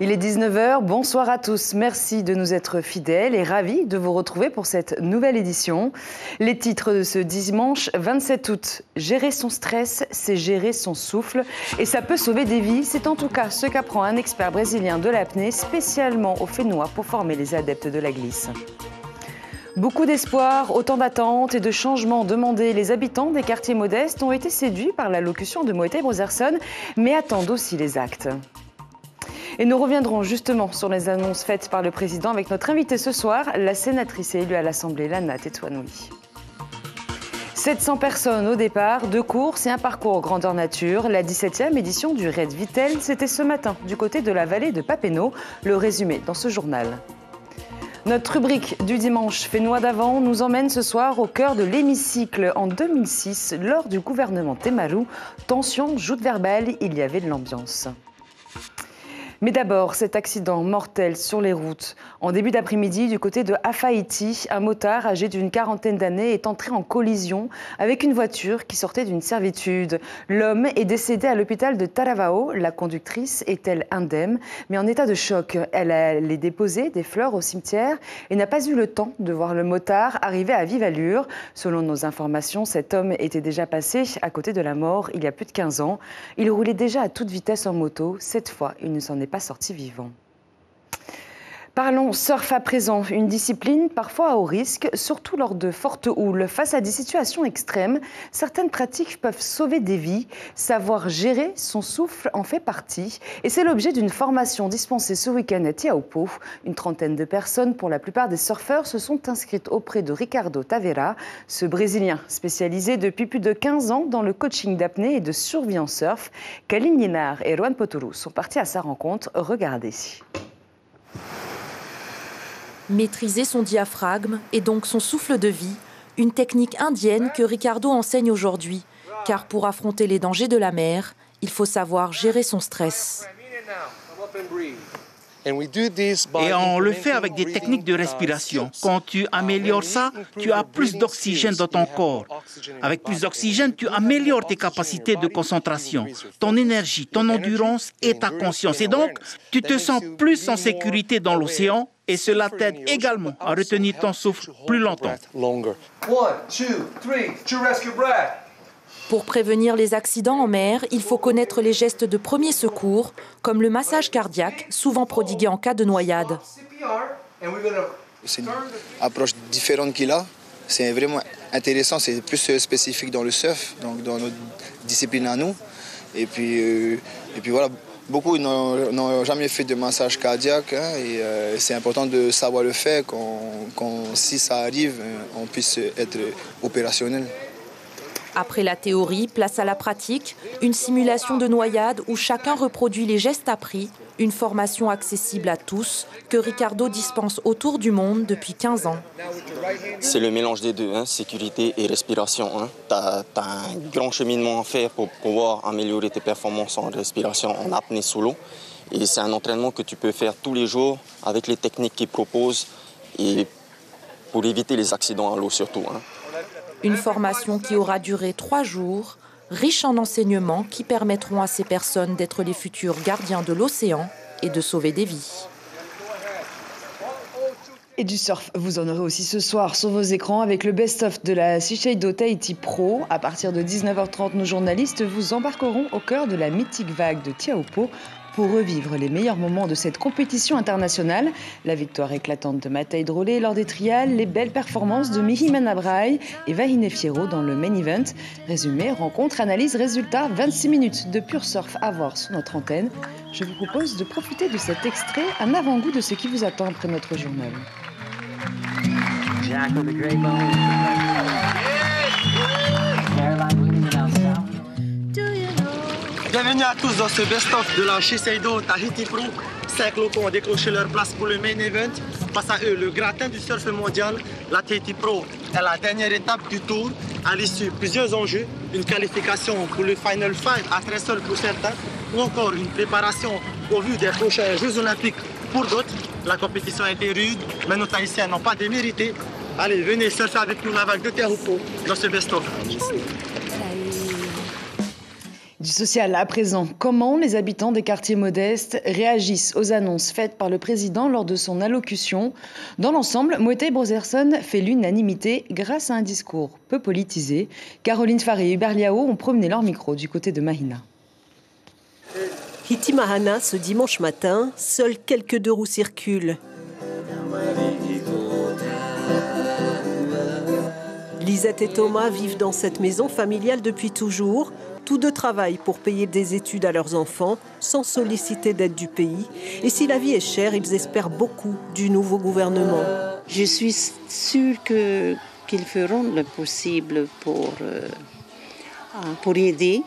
Il est 19 h, bonsoir à tous. Merci de nous être fidèles et ravis de vous retrouver pour cette nouvelle édition. Les titres de ce dimanche 27 août. Gérer son stress, c'est gérer son souffle. Et ça peut sauver des vies. C'est en tout cas ce qu'apprend un expert brésilien de l'apnée, spécialement au Fénois pour former les adeptes de la glisse. Beaucoup d'espoir, autant d'attentes et de changements demandés. Les habitants des quartiers modestes ont été séduits par l'allocution de Moëtei Brozerson, mais attendent aussi les actes. Et nous reviendrons justement sur les annonces faites par le président avec notre invitée ce soir, la sénatrice élue à l'Assemblée, Lana Tetuanui. 700 personnes au départ, 2 courses et un parcours grandeur nature. La 17e édition du Raid Vitel, c'était ce matin du côté de la vallée de Papeno. Le résumé dans ce journal. Notre rubrique du dimanche Fénois d'avant nous emmène ce soir au cœur de l'hémicycle. En 2006, lors du gouvernement Temaru, tension, joute verbale, il y avait de l'ambiance. Mais d'abord, cet accident mortel sur les routes. En début d'après-midi, du côté de Afaïti, un motard âgé d'une quarantaine d'années est entré en collision avec une voiture qui sortait d'une servitude. L'homme est décédé à l'hôpital de Taravao. La conductrice est-elle indemne, mais en état de choc. Elle allait déposer des fleurs au cimetière et n'a pas eu le temps de voir le motard arriver à vive allure. Selon nos informations, cet homme était déjà passé à côté de la mort il y a plus de 15 ans. Il roulait déjà à toute vitesse en moto. Cette fois, il ne s'en est pas sorti vivant. Parlons surf à présent, une discipline parfois à haut risque, surtout lors de fortes houles. Face à des situations extrêmes, certaines pratiques peuvent sauver des vies. Savoir gérer son souffle en fait partie. Et c'est l'objet d'une formation dispensée ce week-end à Tiaopo. Une trentaine de personnes, pour la plupart des surfeurs, se sont inscrites auprès de Ricardo Taveira. Ce Brésilien spécialisé depuis plus de 15 ans dans le coaching d'apnée et de survie en surf. Kaline Lienard et Juan Potoru sont partis à sa rencontre. Regardez. Maîtriser son diaphragme et donc son souffle de vie, une technique indienne que Ricardo enseigne aujourd'hui. Car pour affronter les dangers de la mer, il faut savoir gérer son stress. Et on le fait avec des techniques de respiration. Quand tu améliores ça, tu as plus d'oxygène dans ton corps. Avec plus d'oxygène, tu améliores tes capacités de concentration, ton énergie, ton endurance et ta conscience. Et donc, tu te sens plus en sécurité dans l'océan et cela t'aide également à retenir ton souffle plus longtemps. 1, 2, 3, 2 rescue breath. Pour prévenir les accidents en mer, il faut connaître les gestes de premier secours, comme le massage cardiaque, souvent prodigué en cas de noyade. C'est une approche différente qu'il a. C'est vraiment intéressant, c'est plus spécifique dans le surf, donc dans notre discipline à nous. Et puis voilà, beaucoup n'ont jamais fait de massage cardiaque, hein, et c'est important de savoir le faire, si ça arrive, on puisse être opérationnel. Après la théorie, place à la pratique, une simulation de noyade où chacun reproduit les gestes appris, une formation accessible à tous que Ricardo dispense autour du monde depuis 15 ans. C'est le mélange des deux, hein, sécurité et respiration. Hein. Tu as un grand cheminement à faire pour pouvoir améliorer tes performances en respiration en apnée sous l'eau. Et c'est un entraînement que tu peux faire tous les jours avec les techniques qu'il propose et pour éviter les accidents à l'eau surtout. Hein. Une formation qui aura duré 3 jours, riche en enseignements qui permettront à ces personnes d'être les futurs gardiens de l'océan et de sauver des vies. Et du surf, vous en aurez aussi ce soir sur vos écrans avec le best-of de la Shiseido Tahiti Pro. À partir de 19h30, nos journalistes vous embarqueront au cœur de la mythique vague de Tiaopo pour revivre les meilleurs moments de cette compétition internationale. La victoire éclatante de Matej Drolé lors des trials, les belles performances de Mihi Menabrai et Vahine Fierro dans le main event. Résumé, rencontre, analyse, résultat, 26 minutes de pur surf à voir sur notre antenne. Je vous propose de profiter de cet extrait, un avant-goût de ce qui vous attend après notre journal. Jack with the great bone. Bienvenue à tous dans ce best-of de la Shiseido Tahiti Pro. 5 locaux ont décroché leur place pour le main event. Face à eux, le gratin du surf mondial, la Tahiti Pro est la dernière étape du tour. À l'issue, plusieurs enjeux, une qualification pour le Final 5 à Tressol pour certains, ou encore une préparation au vu des prochains Jeux Olympiques pour d'autres. La compétition a été rude, mais nos Tahitiens n'ont pas démérité. Allez, venez surfer avec nous la vague de Tiaopo dans ce best-of. Du social à présent, comment les habitants des quartiers modestes réagissent aux annonces faites par le président lors de son allocution? Dans l'ensemble, Moetai Brotherson fait l'unanimité grâce à un discours peu politisé. Caroline Faré et Hubert Liao ont promené leur micro du côté de Mahina. Hitimahana, ce dimanche matin, seuls quelques deux roues circulent. Lisette et Thomas vivent dans cette maison familiale depuis toujours. Tous deux travaillent pour payer des études à leurs enfants sans solliciter d'aide du pays. Et si la vie est chère, ils espèrent beaucoup du nouveau gouvernement. Je suis sûre qu'ils feront le possible pour aider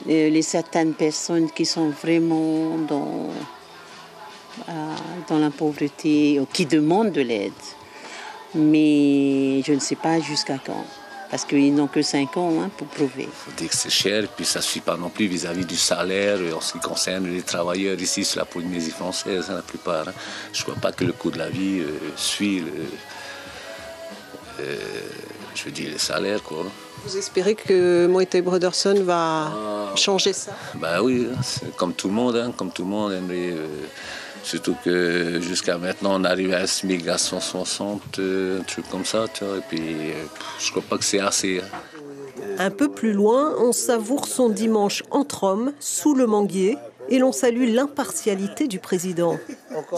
les certaines personnes qui sont vraiment dans la pauvreté ou qui demandent de l'aide. Mais je ne sais pas jusqu'à quand. Parce qu'ils n'ont que 5 ans pour prouver. Il faut dire que c'est cher, et puis ça ne suffit pas non plus vis-à-vis du salaire en ce qui concerne les travailleurs ici sur la Polynésie française, la plupart. Je ne crois pas que le coût de la vie suit le salaire, quoi. Vous espérez que Moetai Brotherson va changer ça? Ben oui, c'est comme tout le monde, mais, surtout que jusqu'à maintenant, on arrive à un SMIC à 160, un truc comme ça, tu vois, et puis je crois pas que c'est assez. Un peu plus loin, on savoure son dimanche entre hommes, sous le manguier, et l'on salue l'impartialité du président.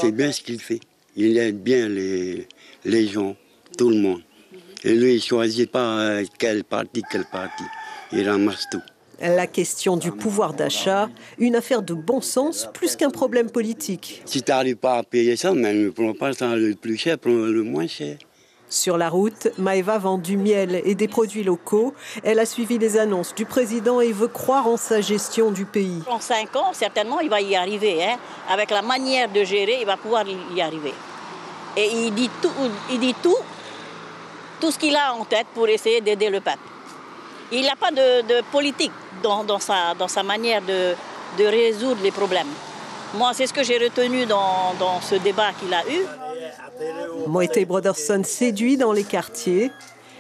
C'est bien ce qu'il fait. Il aide bien les gens, tout le monde. Et lui, il ne choisit pas quel parti. Il ramasse tout. La question du pouvoir d'achat, une affaire de bon sens plus qu'un problème politique. Si tu n'arrives pas à payer ça, mais ne prends pas ça le plus cher, prends le moins cher. Sur la route, Maëva vend du miel et des produits locaux. Elle a suivi les annonces du président et veut croire en sa gestion du pays. En 5 ans, certainement, il va y arriver. Avec la manière de gérer, il va pouvoir y arriver. Et il dit tout ce qu'il a en tête pour essayer d'aider le peuple. Il n'a pas de politique dans sa manière de résoudre les problèmes. Moi, c'est ce que j'ai retenu dans ce débat qu'il a eu. Moetai Brotherson séduit dans les quartiers.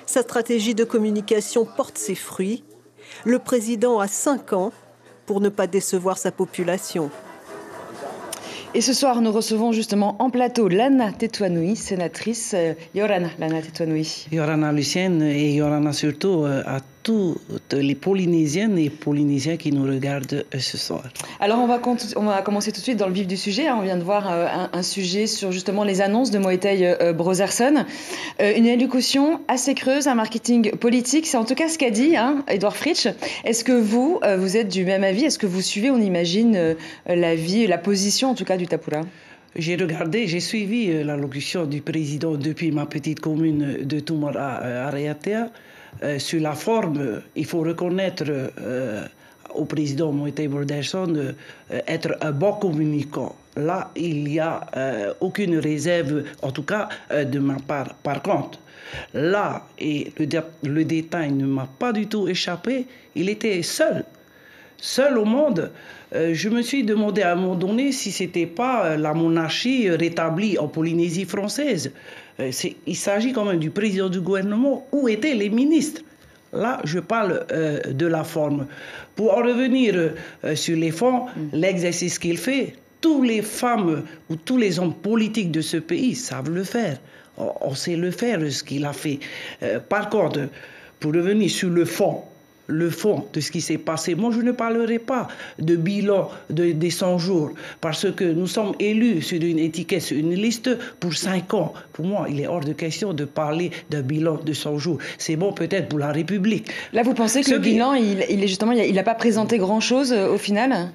Sa stratégie de communication porte ses fruits. Le président a 5 ans pour ne pas décevoir sa population. Et ce soir, nous recevons justement en plateau Lana Tetuanui, sénatrice. Yorana, Lana Tetuanui. Yorana Lucienne et Yorana surtout à toutes les Polynésiennes et Polynésiens qui nous regardent ce soir. Alors on va commencer tout de suite dans le vif du sujet. On vient de voir un sujet sur justement les annonces de Moetai Brotherson. Une allocution assez creuse, un marketing politique. C'est en tout cas ce qu'a dit Edouard Fritsch. Est-ce que vous êtes du même avis? Est-ce que vous suivez, on imagine, la vie, la position en tout cas du Tapura? J'ai suivi l'allocution du président depuis ma petite commune de Tumara Areatea. Sur la forme, il faut reconnaître au président Moetai Brotherson être un bon communicant. Là, il n'y a aucune réserve, en tout cas de ma part. Par contre, là, et le détail ne m'a pas du tout échappé, il était seul au monde. Je me suis demandé à un moment donné si ce n'était pas la monarchie rétablie en Polynésie française. Il s'agit quand même du président du gouvernement. Où étaient les ministres? Là, je parle de la forme. Pour en revenir sur les fonds, l'exercice qu'il fait, toutes les femmes ou tous les hommes politiques de ce pays savent le faire. On sait le faire, ce qu'il a fait. Par contre, pour revenir sur le fond de ce qui s'est passé. Moi, je ne parlerai pas de bilan des 100 jours, parce que nous sommes élus sur une étiquette, sur une liste pour 5 ans. Pour moi, il est hors de question de parler d'un bilan de 100 jours. C'est bon peut-être pour la République. Là, vous pensez que le bilan, il n'a pas présenté grand-chose au final?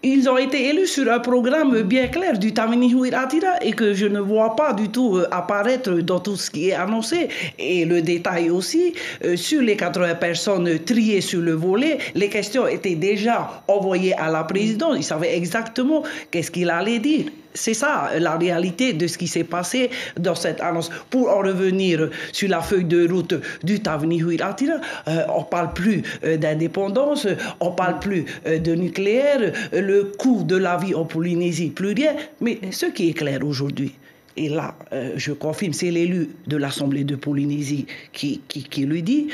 Ils ont été élus sur un programme bien clair du Tamini Atira et que je ne vois pas du tout apparaître dans tout ce qui est annoncé. Et le détail aussi, sur les 80 personnes triées sur le volet, les questions étaient déjà envoyées à la présidente. Il savait exactement qu'est-ce qu'il allait dire. C'est ça la réalité de ce qui s'est passé dans cette annonce. Pour en revenir sur la feuille de route du Tavini Huiratira, on ne parle plus d'indépendance, on ne parle plus de nucléaire, le coût de la vie en Polynésie, plus rien. Mais ce qui est clair aujourd'hui, et là, je confirme, c'est l'élu de l'Assemblée de Polynésie qui le dit,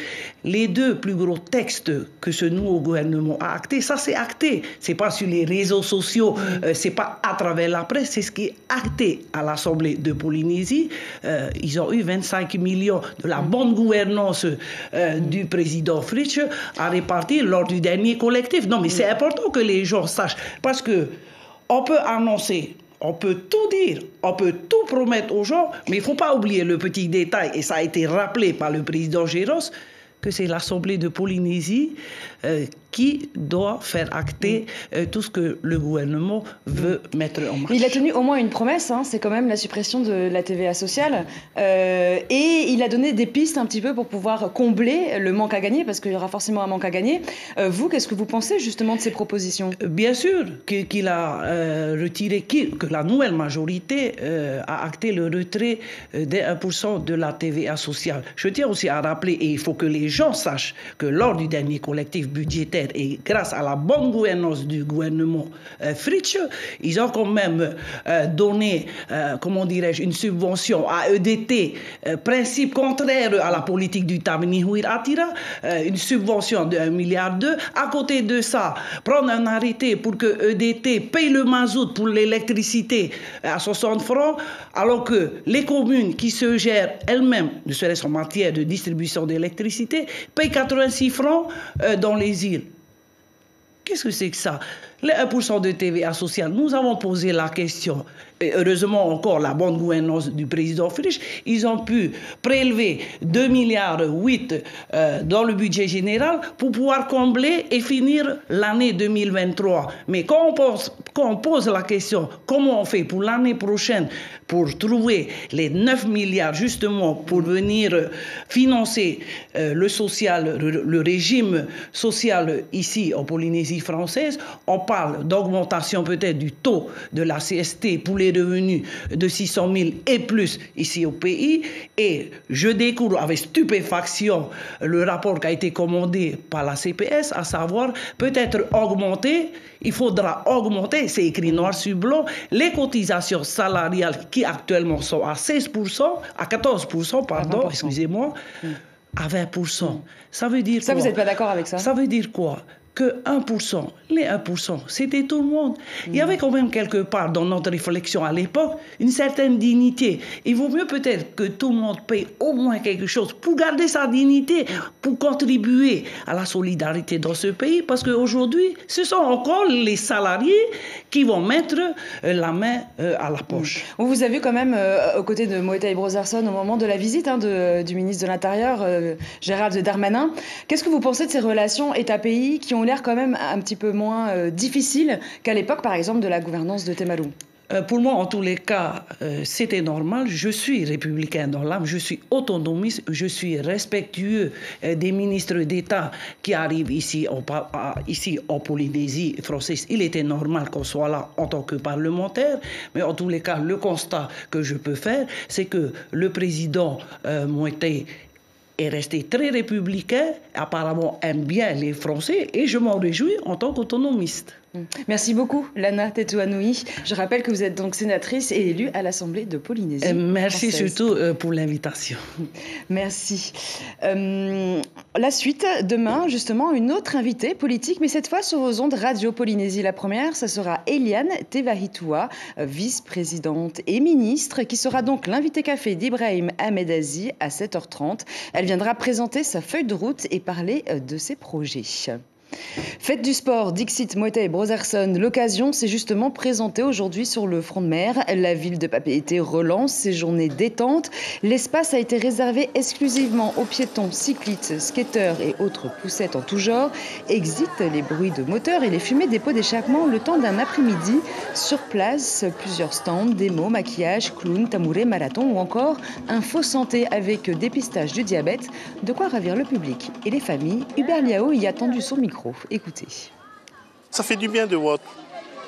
les 2 plus gros textes que ce nouveau gouvernement a acté, ça c'est acté. C'est pas sur les réseaux sociaux, c'est pas à travers la presse, c'est ce qui est acté à l'Assemblée de Polynésie. Ils ont eu 25 millions de la bonne gouvernance du président Fritsch à répartir lors du dernier collectif. Non, mais c'est important que les gens sachent, parce que on peut annoncer, on peut tout dire, on peut tout promettre aux gens, mais il ne faut pas oublier le petit détail, et ça a été rappelé par le président Géros, que c'est l'Assemblée de Polynésie qui doit faire acter tout ce que le gouvernement veut mettre en marche. Il a tenu au moins une promesse, hein, c'est quand même la suppression de la TVA sociale. Et il a donné des pistes un petit peu pour pouvoir combler le manque à gagner, parce qu'il y aura forcément un manque à gagner. Vous, qu'est-ce que vous pensez justement de ces propositions? Bien sûr qu'il a retiré, que la nouvelle majorité a acté le retrait des 1% de la TVA sociale. Je tiens aussi à rappeler, et il faut que les gens sachent, que lors du dernier collectif budgétaire et grâce à la bonne gouvernance du gouvernement Fritsch, ils ont quand même donné, comment dirais-je, une subvention à EDT, principe contraire à la politique du Tamini Huir Atira, une subvention de 1,2 milliard. À côté de ça, prendre un arrêté pour que EDT paye le mazout pour l'électricité à 60 francs, alors que les communes qui se gèrent elles-mêmes, ne serait-ce en matière de distribution d'électricité, payent 86 francs dans les îles. Qu'est-ce que c'est que ça? Les 1% de TVA sociale, nous avons posé la question, et heureusement encore la bonne gouvernance du président Fritsch, ils ont pu prélever 2,8 milliards dans le budget général pour pouvoir combler et finir l'année 2023. Mais quand on pose la question, comment on fait pour l'année prochaine pour trouver les 9 milliards justement pour venir financer le social, le régime social ici en Polynésie française, on parle d'augmentation peut-être du taux de la CST pour les revenus de 600 000 et plus ici au pays. Et je découvre avec stupéfaction le rapport qui a été commandé par la CPS, à savoir peut-être augmenter, il faudra augmenter, c'est écrit noir sur blanc, les cotisations salariales qui actuellement sont à 16%, à 14%, pardon, excusez-moi, à 20%. Ça veut dire quoi? Ça, vous n'êtes pas d'accord avec ça? Ça veut dire quoi? Que 1%, les 1%, c'était tout le monde. Il y avait quand même quelque part dans notre réflexion à l'époque une certaine dignité. Il vaut mieux peut-être que tout le monde paye au moins quelque chose pour garder sa dignité, pour contribuer à la solidarité dans ce pays, parce qu'aujourd'hui, ce sont encore les salariés qui vont mettre la main à la poche. On vous a vu quand même aux côtés de Moetai Brotherson au moment de la visite du ministre de l'Intérieur, Gérald Darmanin. Qu'est-ce que vous pensez de ces relations État-pays qui ont l'air quand même un petit peu moins difficile qu'à l'époque, par exemple, de la gouvernance de Temalou? Pour moi, en tous les cas, c'était normal. Je suis républicain dans l'âme, je suis autonomiste, je suis respectueux des ministres d'État qui arrivent ici en Polynésie française. Il était normal qu'on soit là en tant que parlementaire, mais en tous les cas, le constat que je peux faire, c'est que le président Moetai est resté très républicain, apparemment aime bien les Français, et je m'en réjouis en tant qu'autonomiste. Merci beaucoup, Lana Tetouanoui. Je rappelle que vous êtes donc sénatrice et élue à l'Assemblée de Polynésie Merci française. surtout pour l'invitation. Merci. La suite, demain, justement, une autre invitée politique, mais cette fois sur vos ondes Radio Polynésie. La première, ça sera Eliane Tevahitua, vice-présidente et ministre, qui sera donc l'invité café d'Ibrahim Ahmedazi à 7h30. Elle viendra présenter sa feuille de route et parler de ses projets. Fête du sport, Dixit, Moetai Brotherson. L'occasion s'est justement présentée aujourd'hui sur le front de mer. La ville de Papeete relance ses journées détente. L'espace a été réservé exclusivement aux piétons, cyclistes, skateurs et autres poussettes en tout genre. Exit les bruits de moteurs et les fumées des pots d'échappement le temps d'un après-midi. Sur place, plusieurs stands, démos, maquillage, clown, tamouré, marathon ou encore info santé avec dépistage du diabète. De quoi ravir le public et les familles. Hubert Liao y a tendu son micro. Écoutez. Ça fait du bien de voir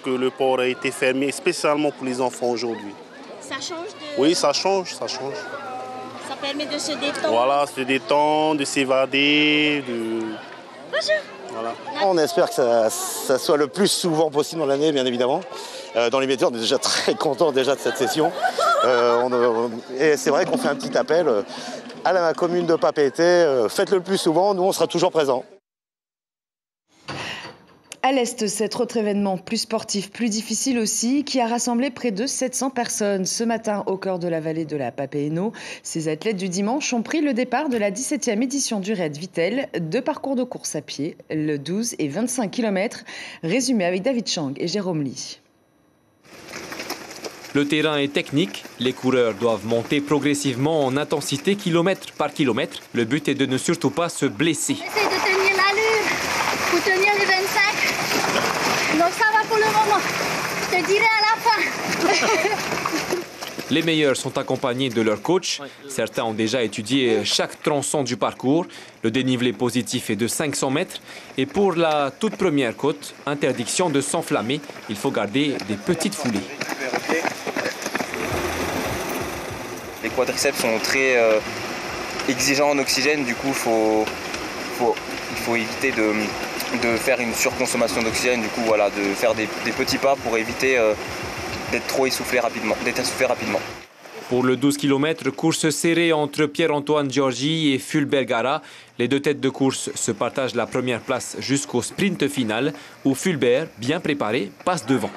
que le port a été fermé, spécialement pour les enfants aujourd'hui. Ça change de... Oui, ça change, ça change. Ça permet de se détendre. Voilà, se détendre, de s'évader, de... Bonjour. Voilà. On espère que ça soit le plus souvent possible dans l'année, bien évidemment. Dans les médias, on est déjà très contents déjà de cette session. Et c'est vrai qu'on fait un petit appel à la commune de Papeete. Faites-le le plus souvent, nous on sera toujours présents. À l'Est, cet autre événement plus sportif, plus difficile aussi, qui a rassemblé près de 700 personnes ce matin au cœur de la vallée de la Papeeno. Ces athlètes du dimanche ont pris le départ de la 17e édition du Raid Vitel, 2 parcours de course à pied, le 12 et 25 km. Résumé avec David Chang et Jérôme Lee. Le terrain est technique, les coureurs doivent monter progressivement en intensité kilomètre par kilomètre. Le but est de ne surtout pas se blesser. Essaye de tenir l'allure pour tenir les 25. Donc ça va pour le moment. Je te dirai à la fin. Les meilleurs sont accompagnés de leur coach. Certains ont déjà étudié chaque tronçon du parcours. Le dénivelé positif est de 500 mètres. Et pour la toute première côte, interdiction de s'enflammer. Il faut garder des petites foulées. Les quadriceps sont très exigeants en oxygène. Du coup, il faut éviter de faire une surconsommation d'oxygène. Du coup, voilà, de faire des petits pas pour éviter d'être trop essoufflé rapidement. Pour le 12 km, course serrée entre Pierre-Antoine Giorgi et Fulbert Gara. Les 2 têtes de course se partagent la première place jusqu'au sprint final où Fulbert, bien préparé, passe devant.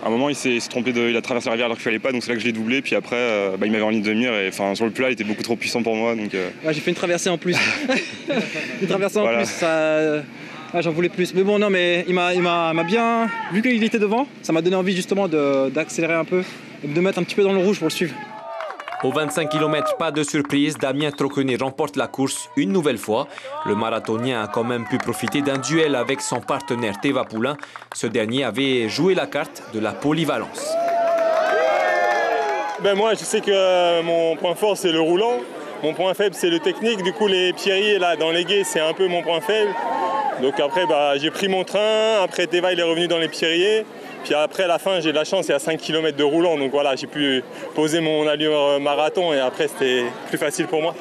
À un moment, il s'est trompé, il a traversé la rivière alors qu'il ne fallait pas, donc c'est là que je l'ai doublé. Puis après, il m'avait en ligne de mire et sur le plat, il était beaucoup trop puissant pour moi. Donc, ouais, j'ai fait une traversée en plus. Une traversée en plus, ça... Ah, j'en voulais plus. Mais bon, non, mais il m'a bien... Vu qu'il était devant, ça m'a donné envie justement d'accélérer un peu et de mettre un petit peu dans le rouge pour le suivre. Au 25 km, pas de surprise, Damien Troconet remporte la course une nouvelle fois. Le marathonien a quand même pu profiter d'un duel avec son partenaire Teva Poulain. Ce dernier avait joué la carte de la polyvalence. Moi, je sais que mon point fort, c'est le roulant. Mon point faible, c'est le technique. Du coup, les pierriers, là, dans les guets, c'est un peu mon point faible. Donc après, j'ai pris mon train. Après, Teva, il est revenu dans les pierriers. Puis après, à la fin, j'ai de la chance, il y a 5 km de roulant. Donc voilà, j'ai pu poser mon allure marathon et après, c'était plus facile pour moi.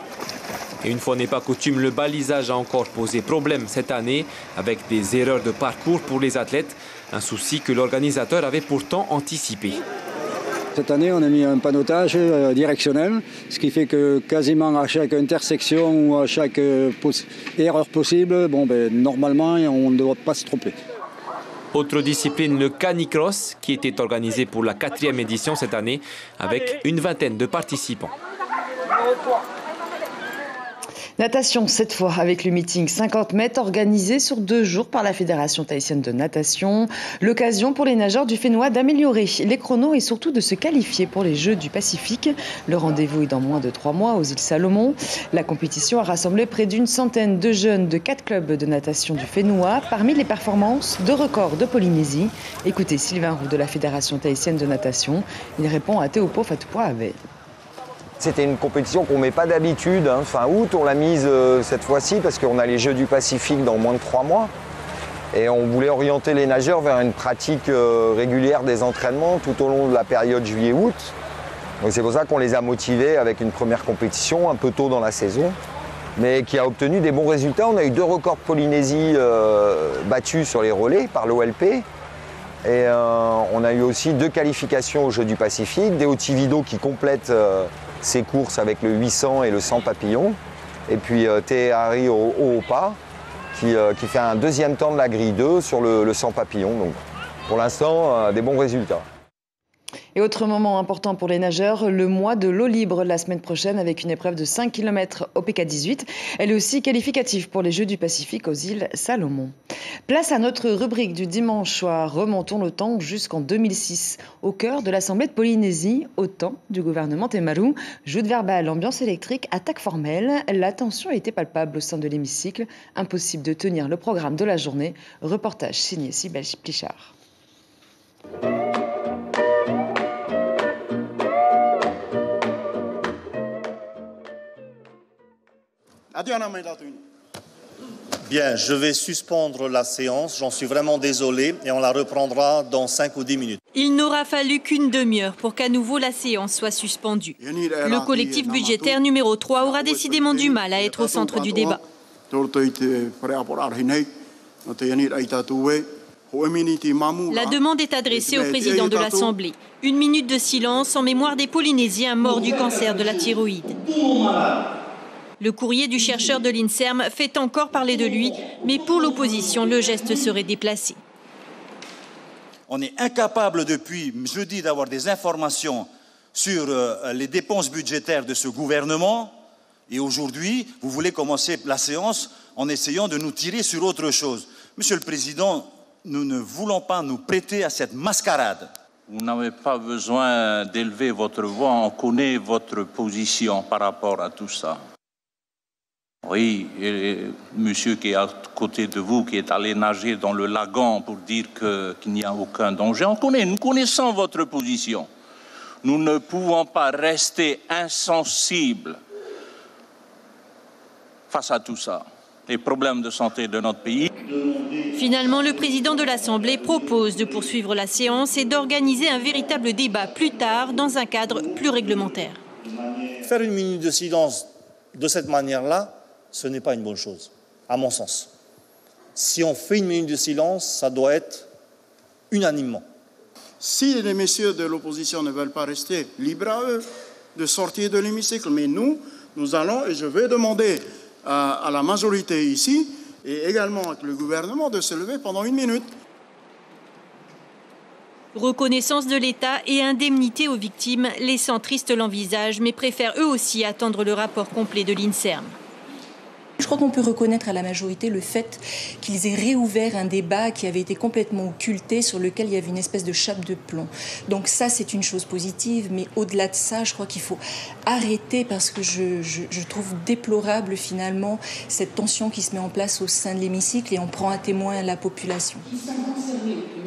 Et une fois n'est pas coutume, le balisage a encore posé problème cette année avec des erreurs de parcours pour les athlètes. Un souci que l'organisateur avait pourtant anticipé. Cette année, on a mis un panneautage directionnel, ce qui fait que quasiment à chaque intersection ou à chaque erreur possible, normalement, on ne doit pas se tromper. Autre discipline, le canicross, qui était organisé pour la 4e édition cette année, avec une vingtaine de participants. Natation, cette fois, avec le meeting 50 mètres organisé sur 2 jours par la Fédération tahitienne de natation. L'occasion pour les nageurs du Fénois d'améliorer les chronos et surtout de se qualifier pour les Jeux du Pacifique. Le rendez-vous est dans moins de 3 mois aux îles Salomon. La compétition a rassemblé près d'une centaine de jeunes de 4 clubs de natation du Fénois. Parmi les performances, 2 records de Polynésie. Écoutez Sylvain Roux de la Fédération tahitienne de natation. Il répond à Théopo Fatoupoa-Ave. C'était une compétition qu'on ne met pas d'habitude. Fin août, on l'a mise cette fois-ci parce qu'on a les Jeux du Pacifique dans moins de 3 mois. Et on voulait orienter les nageurs vers une pratique régulière des entraînements tout au long de la période juillet-août. Donc c'est pour ça qu'on les a motivés avec une première compétition un peu tôt dans la saison, mais qui a obtenu des bons résultats. On a eu 2 records de Polynésie battus sur les relais par l'OLP. Et on a eu aussi 2 qualifications aux Jeux du Pacifique, des Otivido qui complètent ses courses avec le 800 et le 100 papillons. Et puis Tehari Oopa qui fait un 2e temps de la grille 2 sur le 100 papillons. Donc pour l'instant, des bons résultats. Et autre moment important pour les nageurs, le mois de l'eau libre la semaine prochaine avec une épreuve de 5 km au PK18. Elle est aussi qualificative pour les Jeux du Pacifique aux îles Salomon. Place à notre rubrique du dimanche soir. Remontons le temps jusqu'en 2006. Au cœur de l'Assemblée de Polynésie, au temps du gouvernement Temaru, joute verbale, ambiance électrique, attaque formelle. La tension était palpable au sein de l'hémicycle. Impossible de tenir le programme de la journée. Reportage signé Sybelle Plichard. Bien, je vais suspendre la séance, j'en suis vraiment désolé, et on la reprendra dans 5 ou 10 minutes. Il n'aura fallu qu'une demi-heure pour qu'à nouveau la séance soit suspendue. Le collectif budgétaire numéro 3 aura décidément du mal à être au centre du débat. La demande est adressée au président de l'Assemblée. 1 minute de silence en mémoire des Polynésiens morts du cancer de la thyroïde. Le courrier du chercheur de l'INSERM fait encore parler de lui, mais pour l'opposition, le geste serait déplacé. On est incapable depuis jeudi d'avoir des informations sur les dépenses budgétaires de ce gouvernement. Et aujourd'hui, vous voulez commencer la séance en essayant de nous tirer sur autre chose. Monsieur le Président, nous ne voulons pas nous prêter à cette mascarade. Vous n'avez pas besoin d'élever votre voix, on connaît votre position par rapport à tout ça. Oui, et monsieur qui est à côté de vous, qui est allé nager dans le lagon pour dire qu'il n'y a aucun danger, nous connaissons votre position. Nous ne pouvons pas rester insensibles face à tout ça, les problèmes de santé de notre pays. Finalement, le président de l'Assemblée propose de poursuivre la séance et d'organiser un véritable débat plus tard dans un cadre plus réglementaire. Faire 1 minute de silence de cette manière-là, ce n'est pas une bonne chose, à mon sens. Si on fait 1 minute de silence, ça doit être unanimement. Si les messieurs de l'opposition ne veulent pas rester, libre à eux de sortir de l'hémicycle. Mais nous allons, et je vais demander à la majorité ici, et également avec le gouvernement, de se lever pendant 1 minute. Reconnaissance de l'État et indemnité aux victimes, les centristes l'envisagent, mais préfèrent eux aussi attendre le rapport complet de l'INSERM. Je crois qu'on peut reconnaître à la majorité le fait qu'ils aient réouvert un débat qui avait été complètement occulté, sur lequel il y avait une espèce de chape de plomb. Donc ça, c'est une chose positive, mais au-delà de ça, je crois qu'il faut arrêter, parce que je trouve déplorable finalement cette tension qui se met en place au sein de l'hémicycle, et on prend à témoin la population.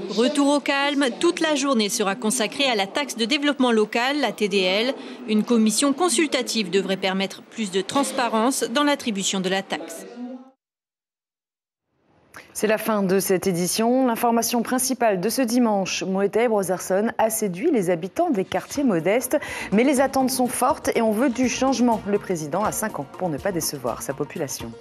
Retour au calme, toute la journée sera consacrée à la taxe de développement local, la TDL. Une commission consultative devrait permettre plus de transparence dans l'attribution de la taxe. C'est la fin de cette édition. L'information principale de ce dimanche, Moetai Brotherson a séduit les habitants des quartiers modestes, mais les attentes sont fortes et on veut du changement. Le président a 5 ans pour ne pas décevoir sa population.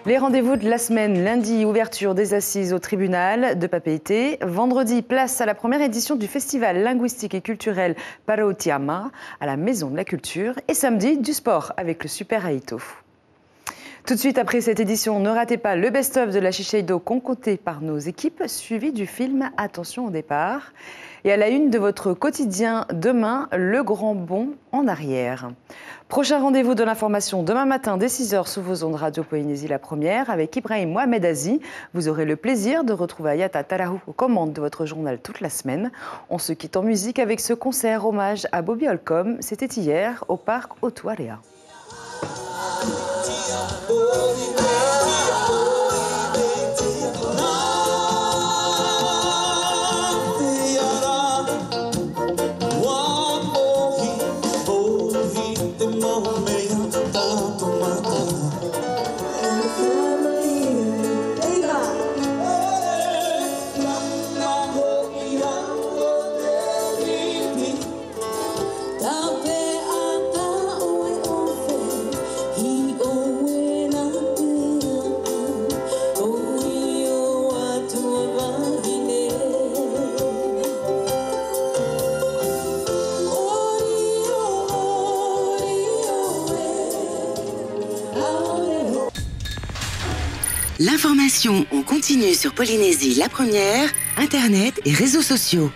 Les rendez-vous de la semaine, lundi, ouverture des assises au tribunal de Papeete. Vendredi, place à la première édition du festival linguistique et culturel Parautiama à la Maison de la Culture. Et samedi, du sport avec le Super Aito. Tout de suite après cette édition, ne ratez pas le best-of de la Shiseido concocté par nos équipes, suivi du film Attention au départ. Et à la une de votre quotidien demain, le grand bond en arrière. Prochain rendez-vous de l'information demain matin dès 6h sous vos ondes Radio Polynésie la première avec Ibrahim Mohamed Azi. Vous aurez le plaisir de retrouver Ayata Tarahou aux commandes de votre journal toute la semaine. On se quitte en musique avec ce concert hommage à Bobby Holcomb. C'était hier au parc Otuarea. L'information en continu sur Polynésie la première, Internet et réseaux sociaux.